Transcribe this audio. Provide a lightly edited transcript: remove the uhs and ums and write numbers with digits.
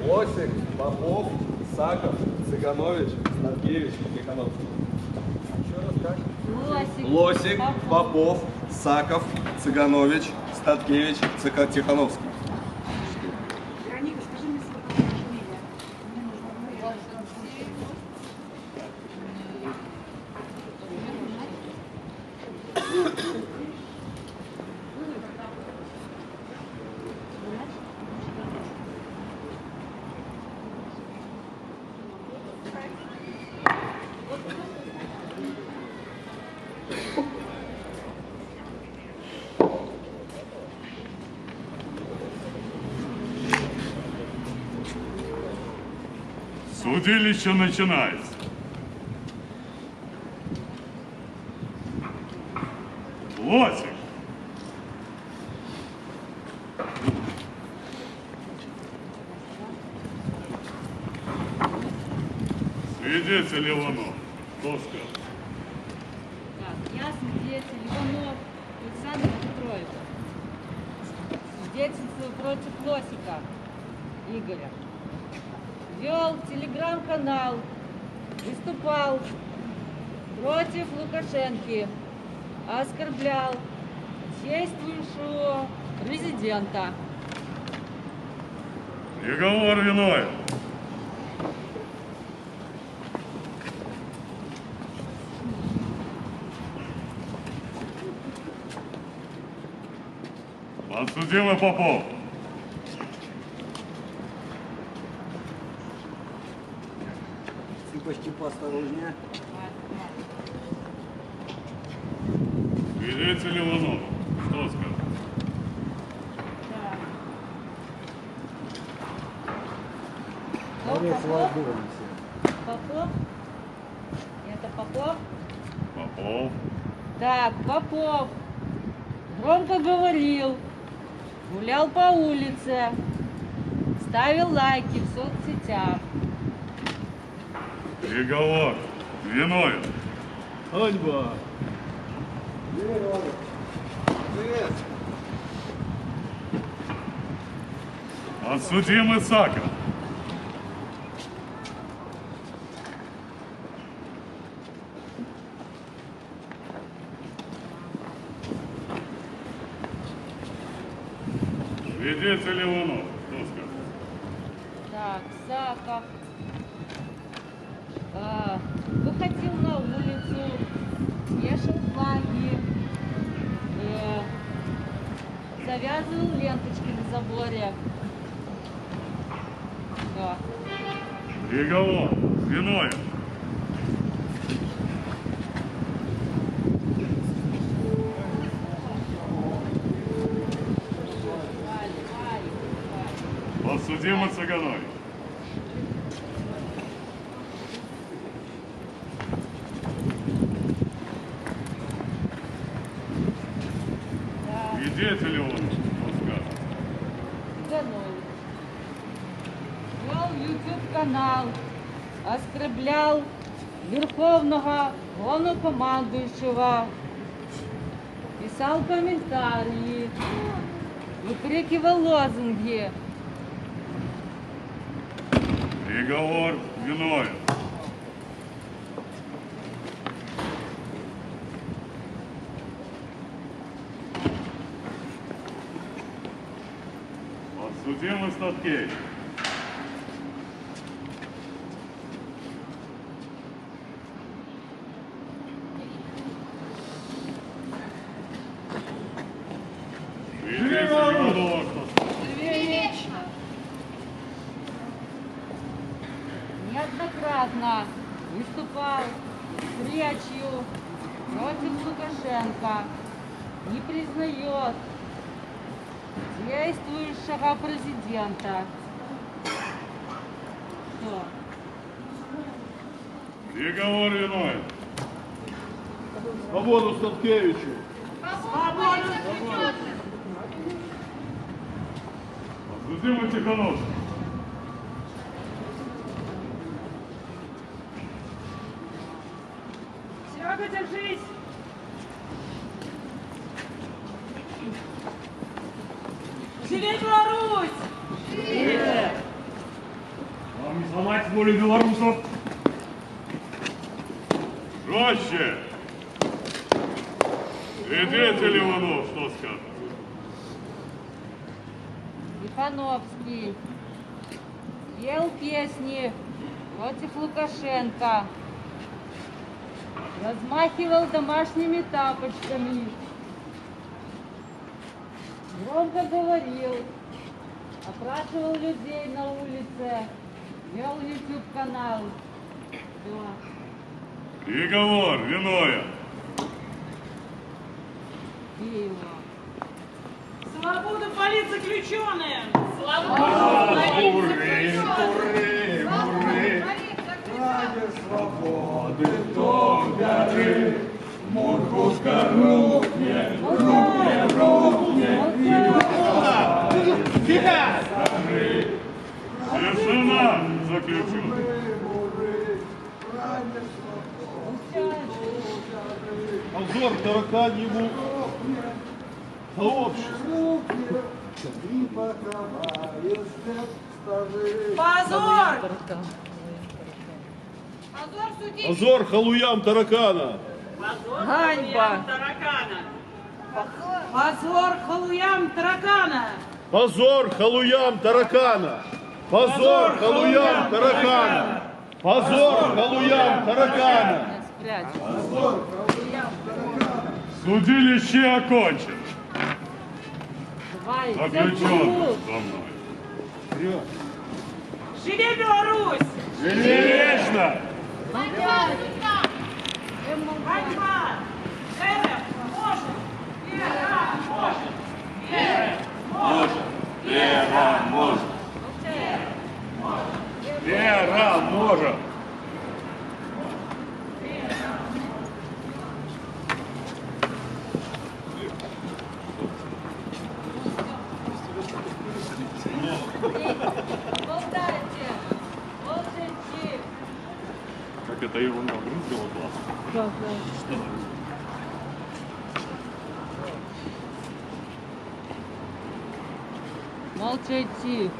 Лосик, Попов, Саков, Цыганович, Станкевич, Тихановский. Еще раз как? Лосик, Попов, Саков, Цыганович, Станкевич, Тихановский. Вероника, скажи мне свое фамилия. Судилище начинается. Лосик. Свидетель Иванов. Что скажет? Так, я свидетель Иванов Александр Петрович. Свидетельствую против Лосика Игоря. Вел телеграм-канал, выступал против Лукашенки, оскорблял действующего президента. Приговор виновен. Подсудимый Попов. Почти поосторожнее. Свидетель Иванов. Что скажет? Попов? Это Попов? Попов. Так, Попов громко говорил, гулял по улице, ставил лайки в соцсетях. Приговор виновен. Ганьба. Привет. Подсудимый Саков. Свидетель Иванов. Что скажет? Так, Саков выходил на улицу, вешал флаги, завязывал ленточки на заборе. Да. Приговор виновен. Подсудимый Цыганович. Свидетель он, скажет. Цыганович вел YouTube-канал, оскорблял верховного главнокомандующего, писал комментарии, выкрикивал лозунги. Приговор виновен. Подсудимый Станкевич. Свидетель Иванов. Неоднократно выступал с речью против Лукашенко, не признает действующего президента. Что? Приговор виновен. Свободу Статкевичу. Подсудимый Тихановский. Серега, держись. Живей Беларусь! Вам не сломать волю белорусов. Жестче. Свидетель Иванов, что скажет? Тихановский пел песни против Лукашенко, размахивал домашними тапочками, громко говорил, опрашивал людей на улице, вел YouTube-канал. Приговор виновен. Киева. Свободу политзаключенным! Ради свободы дом горы, мурку с рухнет, Тишина заключен. Позор тараканьему сообществу. Позор! Позор халуям таракана. Ганьба! Позор халуям таракана! Позор халуям таракана. Позор халуям таракана. Позор халуям таракана. Спрячь. Судилище окончено. Давай, Заключен заткнул. за мной. Живей Беларусь! Вечно! Ганьба! РФ может! Вера может! Вера может. Вера может. Болтайте! Молчите! Как это его нагрузило классно. Молчите!